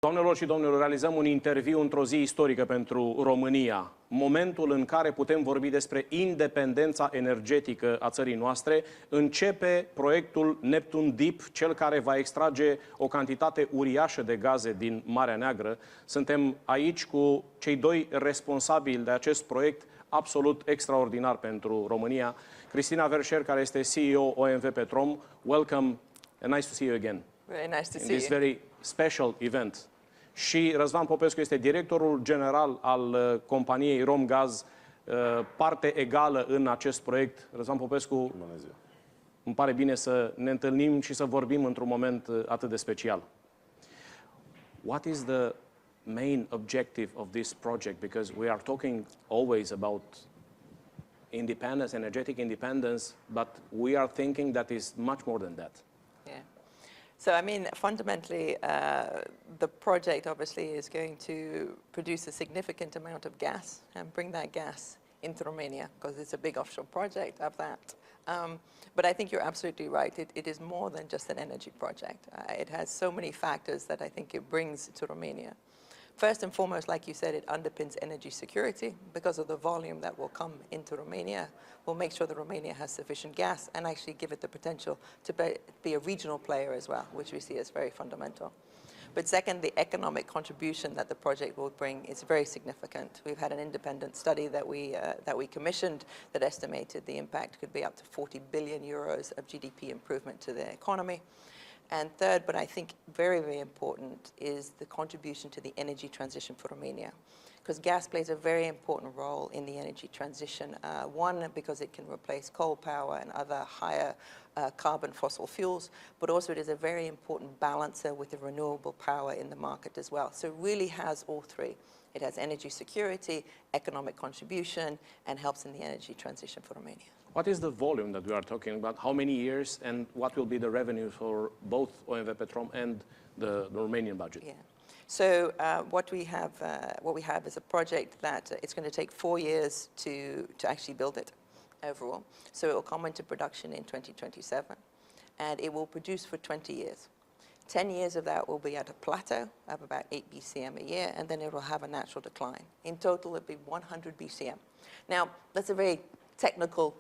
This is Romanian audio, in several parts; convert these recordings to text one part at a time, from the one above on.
Doamnelor și domnilor, realizăm un interviu într-o zi istorică pentru România. Momentul în care putem vorbi despre independența energetică a țării noastre, începe proiectul Neptun Deep, cel care va extrage o cantitate uriașă de gaze din Marea Neagră. Suntem aici cu cei doi responsabili de acest proiect absolut extraordinar pentru România. Cristina Verșer, care este CEO OMV Petrom. Welcome and nice to see you again. Very nice to see in this you. very special event. Și Răzvan Popescu este directorul general al companiei Romgaz, parte egală în acest proiect. Răzvan Popescu, Bună ziua. îmi pare bine să ne întâlnim și să vorbim într-un moment atât de special. What is the main objective of this project? Because we are talking always about independence, energetic independence, but we are thinking that is much more than that. Yeah. So, I mean, fundamentally, the project obviously is going to produce a significant amount of gas and bring that gas into Romania, because it's a big offshore project of that. But I think you're absolutely right. It is more than just an energy project. It has so many factors that I think it brings to Romania. First and foremost, like you said, it underpins energy security because of the volume that will come into Romania. We'll make sure that Romania has sufficient gas and actually give it the potential to be a regional player as well, which we see as very fundamental. But second, the economic contribution that the project will bring is very significant. We've had an independent study that we commissioned that estimated the impact could be up to 40 billion euros of GDP improvement to the economy. And third, but I think very, very important, is the contribution to the energy transition for Romania. Because gas plays a very important role in the energy transition. One, because it can replace coal power and other higher carbon fossil fuels, but also it is a very important balancer with the renewable power in the market as well. So it really has all three. It has energy security, economic contribution, and helps in the energy transition for Romania. What is the volume that we are talking about? How many years, and what will be the revenue for both OMV Petrom and the Romanian budget? Yeah. So what we have is a project that it's going to take 4 years to actually build it overall. So it will come into production in 2027, and it will produce for 20 years. 10 years of that will be at a plateau of about 8 BCM a year, and then it will have a natural decline. In total, it'll be 100 BCM. Now, that's a very technical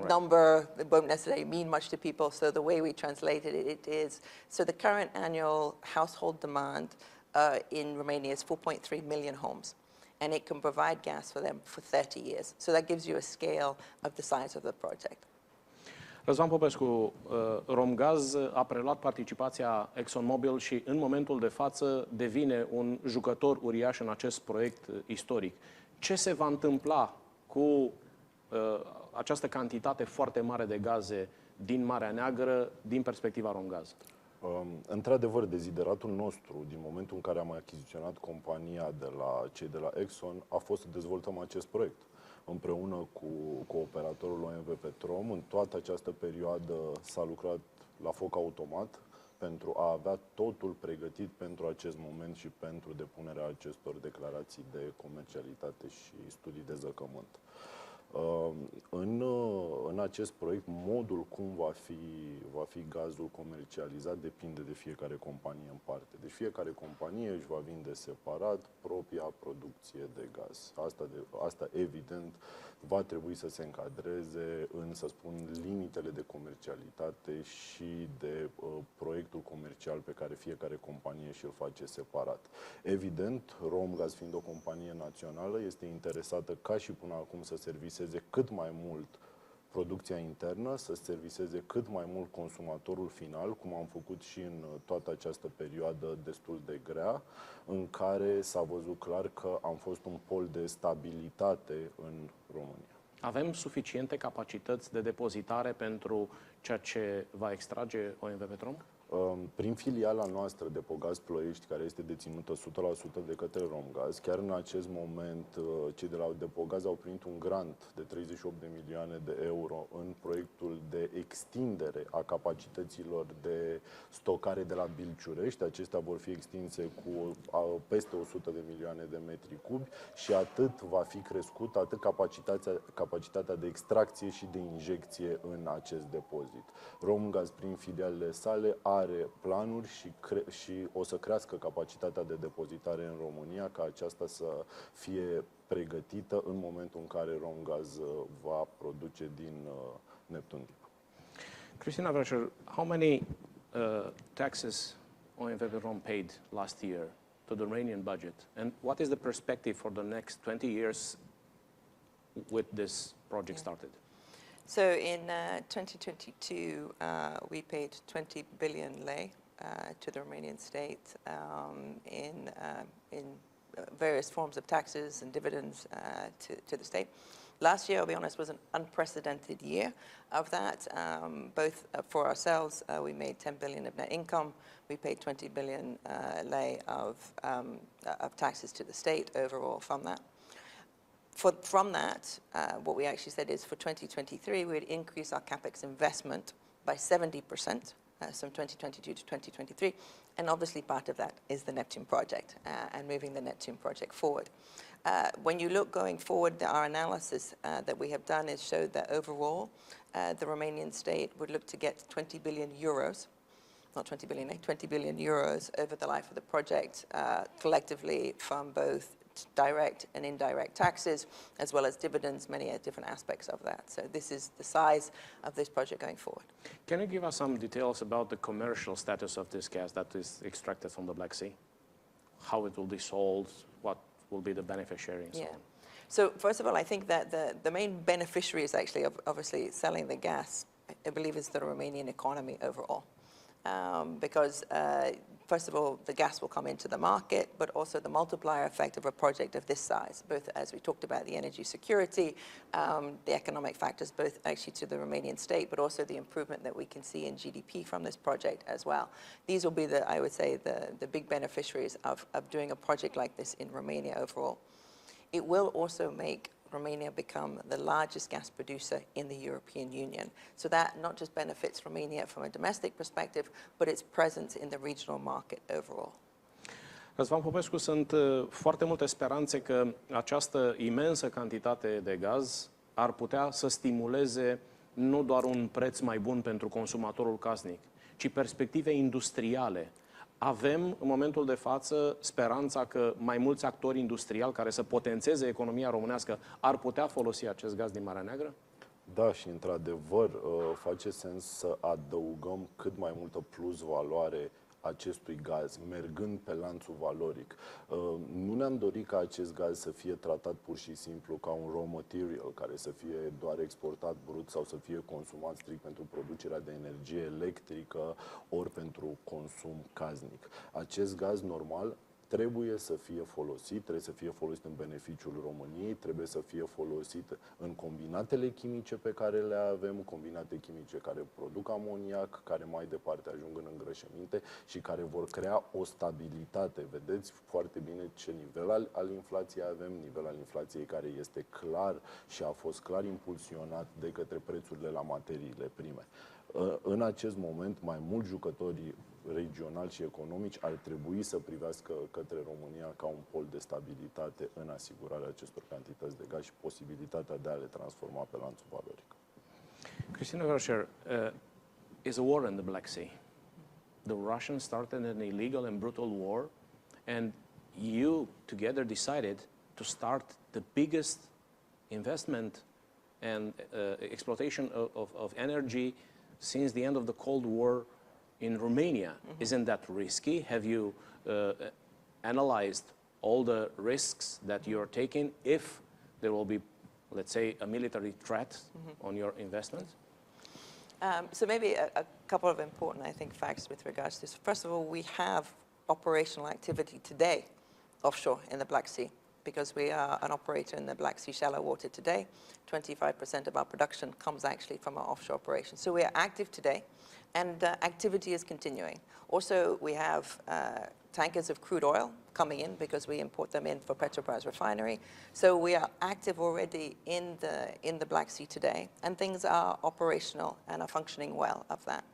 number that won't necessarily mean much to people, so the way we translated it, it is, so the current annual household demand in Romania is 4.3 million homes, and it can provide gas for them for 30 years. So that gives you a scale of the size of the project. Răzvan Popescu, Romgaz a preluat participația ExxonMobil și în momentul de față devine un jucător uriaș în acest proiect istoric. Ce se va întâmpla cu această cantitate foarte mare de gaze din Marea Neagră din perspectiva Romgaz? Într-adevăr, dezideratul nostru, din momentul în care am achiziționat compania de la cei de la Exxon, a fost să dezvoltăm acest proiect. Împreună cu operatorul OMV Petrom, în toată această perioadă s-a lucrat la foc automat pentru a avea totul pregătit pentru acest moment și pentru depunerea acestor declarații de comercialitate și studii de zăcământ. În acest proiect, modul cum va fi gazul comercializat depinde de fiecare companie în parte. Deci fiecare companie își va vinde separat propria producție de gaz. Asta evident va trebui să se încadreze în, să spun, limitele de comercialitate și de proiectul comercial pe care fiecare companie și-l face separat. Evident, Romgaz, fiind o companie națională, este interesată ca și până acum să serviseze cât mai mult producția internă, să serviseze cât mai mult consumatorul final, cum am făcut și în toată această perioadă destul de grea, în care s-a văzut clar că am fost un pol de stabilitate în România. Avem suficiente capacități de depozitare pentru ceea ce va extrage OMV Petrom? Prin filiala noastră Depogaz Ploiești, care este deținută 100% de către Romgaz, chiar în acest moment cei de la Depogaz au primit un grant de 38 de milioane de euro în proiectul de extindere a capacităților de stocare de la Bilciurești. Acestea vor fi extinse cu peste 100 de milioane de metri cubi și atât va fi crescut, atât capacitatea de extracție și de injecție în acest depozit. Romgaz, prin filialele sale, are are planuri și o să crească capacitatea de depozitare în România, ca aceasta să fie pregătită în momentul în care Romgaz va produce din Neptun Deep. Christina Vercher, how many taxes OMV Rom paid last year to the Romanian budget? And what is the perspective for the next 20 years with this project started? So in 2022, we paid 20 billion lei to the Romanian state in various forms of taxes and dividends to the state. Last year, I'll be honest, was an unprecedented year of that. Both for ourselves, we made 10 billion of net income. We paid 20 billion lei of taxes to the state overall from that. From that, what we actually said is for 2023, we'd increase our CapEx investment by 70%, from 2022 to 2023. And obviously part of that is the Neptune project and moving the Neptune project forward. When you look going forward, our analysis that we have done is showed that overall, the Romanian state would look to get 20 billion euros, not 20 billion, 20 billion euros over the life of the project, collectively from both direct and indirect taxes, as well as dividends, many different aspects of that. So this is the size of this project going forward. Can you give us some details about the commercial status of this gas that is extracted from the Black Sea? How it will be sold, what will be the beneficiary and so on? So first of all, I think that the main beneficiary is actually obviously selling the gas, I believe, is the Romanian economy overall. Because first of all, the gas will come into the market, but also the multiplier effect of a project of this size, both as we talked about the energy security, the economic factors, both actually to the Romanian state, but also the improvement that we can see in GDP from this project as well. These will be I would say, the big beneficiaries of doing a project like this in Romania overall. It will also make Romania become the largest gas producer in the European Union. So that not just benefits Romania from a domestic perspective, but its presence in the regional market overall. Răzvan Popescu, sunt foarte multe speranțe că această imensă cantitate de gaz ar putea să stimuleze nu doar un preț mai bun pentru consumatorul casnic, ci perspective industriale. Avem, în momentul de față, speranța că mai mulți actori industriali care să potențeze economia românească ar putea folosi acest gaz din Marea Neagră? Da, și într-adevăr face sens să adăugăm cât mai multă plus valoare acestui gaz, mergând pe lanțul valoric. Nu ne-am dorit ca acest gaz să fie tratat pur și simplu ca un raw material, care să fie doar exportat brut sau să fie consumat strict pentru producerea de energie electrică ori pentru consum casnic. Acest gaz normal trebuie să fie folosit în beneficiul României, trebuie să fie folosit în combinatele chimice pe care le avem, combinate chimice care produc amoniac, care mai departe ajung în îngrășăminte și care vor crea o stabilitate. Vedeți foarte bine ce nivel al inflației avem, nivel al inflației care este clar și a fost clar impulsionat de către prețurile la materiile prime. În acest moment, mai mulți jucători regionali și economici ar trebui să privească către România ca un pol de stabilitate în asigurarea acestor cantități de gaz și posibilitatea de a le transforma pe lanțul valoric. Christina Vercher, is a war in the Black Sea. The Russians started an illegal and brutal war, and you together decided to start the biggest investment and exploitation of energy since the end of the Cold War in Romania. Isn't that risky? Have you analyzed all the risks that you're taking if there will be, let's say, a military threat on your investment? So maybe a couple of important, I think, facts with regards to this. First of all, we have operational activity today offshore in the Black Sea, because we are an operator in the Black Sea shallow water today. 25% of our production comes actually from our offshore operations. So we are active today, and activity is continuing. Also, we have tankers of crude oil coming in because we import them in for Petrobras refinery. So we are active already in the Black Sea today, and things are operational and are functioning well of that.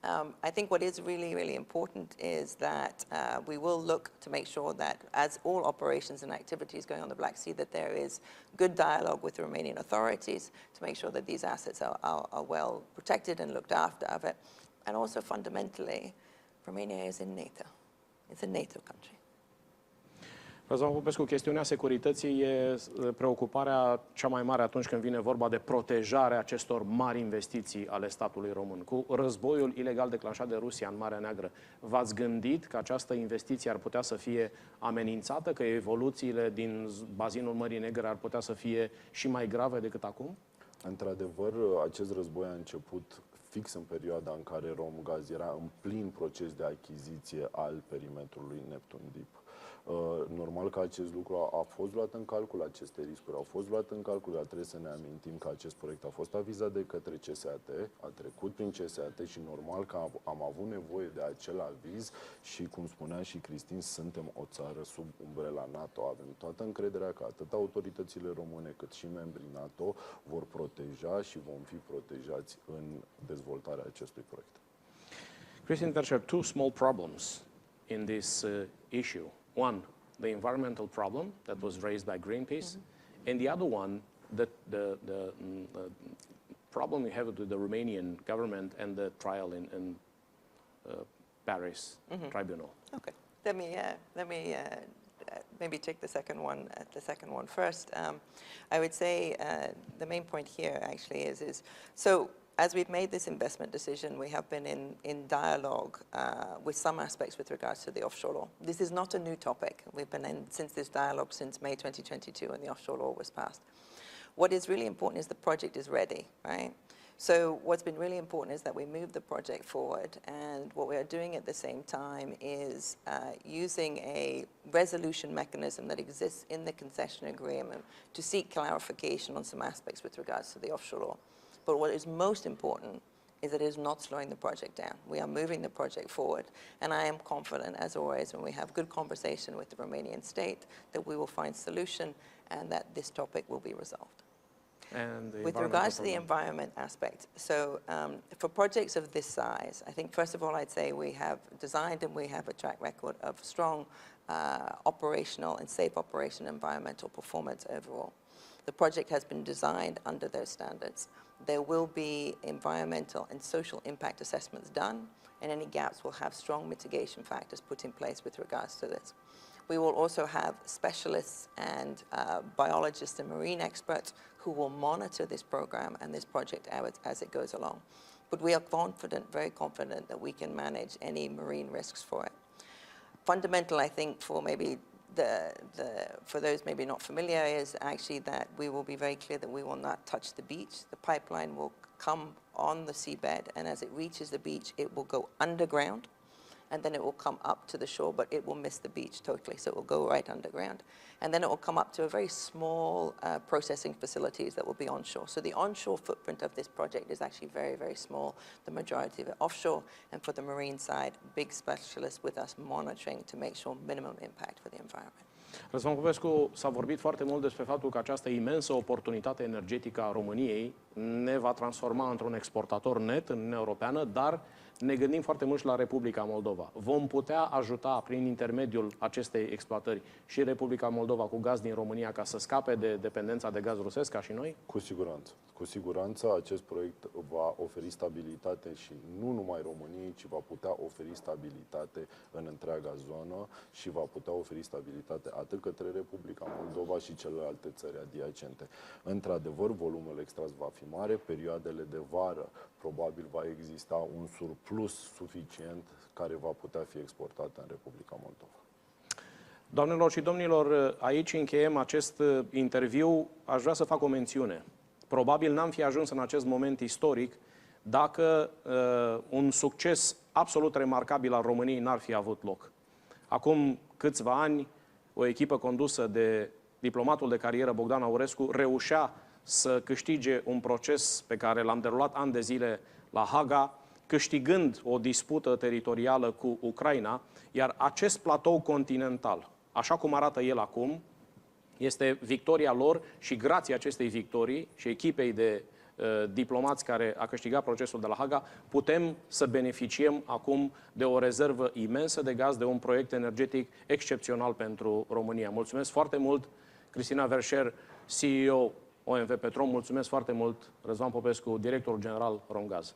I think what is really, really important is that we will look to make sure that as all operations and activities going on the Black Sea, that there is good dialogue with the Romanian authorities to make sure that these assets are well protected and looked after of it. And also fundamentally, Romania is in NATO. It's a NATO country. Răzvan Popescu, chestiunea securității e preocuparea cea mai mare atunci când vine vorba de protejarea acestor mari investiții ale statului român. Cu războiul ilegal declanșat de Rusia în Marea Neagră, v-ați gândit că această investiție ar putea să fie amenințată, că evoluțiile din bazinul Mării Negre ar putea să fie și mai grave decât acum? Într-adevăr, acest război a început fix în perioada în care Romgaz era în plin proces de achiziție al perimetrului Neptun Deep. Normal că acest lucru a fost luat în calcul, aceste riscuri au fost luate în calcul, dar trebuie să ne amintim că acest proiect a fost avizat de către CSAT, a trecut prin CSAT și normal că am avut nevoie de acel aviz și, cum spunea și Cristin, suntem o țară sub umbrela NATO. Avem toată încrederea că atât autoritățile române cât și membrii NATO vor proteja și vom fi protejați în dezvoltarea acestui proiect. Cristin, there are two small problems in this issue. One, the environmental problem that was raised by Greenpeace, and the other one, the problem we have with the Romanian government and the trial in Paris tribunal. Okay, let me maybe take the second one first. I would say the main point here actually is so. As we've made this investment decision, we have been in dialogue with some aspects with regards to the offshore law. This is not a new topic. We've been in since this dialogue since May 2022 when the offshore law was passed. What is really important is the project is ready, right? So what's been really important is that we move the project forward, and what we are doing at the same time is using a resolution mechanism that exists in the concession agreement to seek clarification on some aspects with regards to the offshore law. But what is most important is that it is not slowing the project down. We are moving the project forward, and I am confident, as always, when we have good conversation with the Romanian state, that we will find solution and that this topic will be resolved. And with regards to the environment aspect, so for projects of this size, I think first of all I'd say we have designed and we have a track record of strong operational and safe operation environmental performance overall. The project has been designed under those standards. There will be environmental and social impact assessments done, and any gaps will have strong mitigation factors put in place with regards to this. We will also have specialists and biologists and marine experts who will monitor this program and this project as it goes along. But we are confident, very confident, that we can manage any marine risks for it. Fundamental, I think, for maybe for those maybe not familiar, is actually that we will be very clear that we will not touch the beach. The pipeline will come on the seabed, and as it reaches the beach, it will go underground, and then it will come up to the shore, but it will miss the beach totally, so it will go right underground. And then it will come up to a very small processing facilities that will be onshore. So the onshore footprint of this project is actually very, very small, the majority of it offshore, and for the marine side, big specialists with us monitoring to make sure minimum impact for the environment. Răzvan Popescu, s-a vorbit foarte mult despre faptul că această imensă oportunitate energetică a României ne va transforma într-un exportator net în Uniunea Europeană, dar ne gândim foarte mult și la Republica Moldova. Vom putea ajuta prin intermediul acestei exploatări și Republica Moldova cu gaz din România ca să scape de dependența de gaz rusesc, ca și noi? Cu siguranță. Cu siguranță acest proiect va oferi stabilitate și nu numai României, ci va putea oferi stabilitate în întreaga zonă și va putea oferi stabilitate atât către Republica Moldova și celelalte țări adiacente. Într-adevăr, volumul extras va fi mare, perioadele de vară probabil va exista un surplus suficient care va putea fi exportat în Republica Moldova. Doamnelor și domnilor, aici încheiem acest interviu. Aș vrea să fac o mențiune. Probabil n-am fi ajuns în acest moment istoric dacă un succes absolut remarcabil al României n-ar fi avut loc. Acum câțiva ani, o echipă condusă de diplomatul de carieră Bogdan Aurescu reușea să câștige un proces pe care l-am derulat ani de zile la Haga, câștigând o dispută teritorială cu Ucraina, iar acest platou continental, așa cum arată el acum, este victoria lor și grație acestei victorii și echipei de diplomați care a câștigat procesul de la Haga, putem să beneficiem acum de o rezervă imensă de gaz, de un proiect energetic excepțional pentru România. Mulțumesc foarte mult, Cristina Verșer, CEO OMV Petrom, mulțumesc foarte mult, Răzvan Popescu, directorul general Romgaz.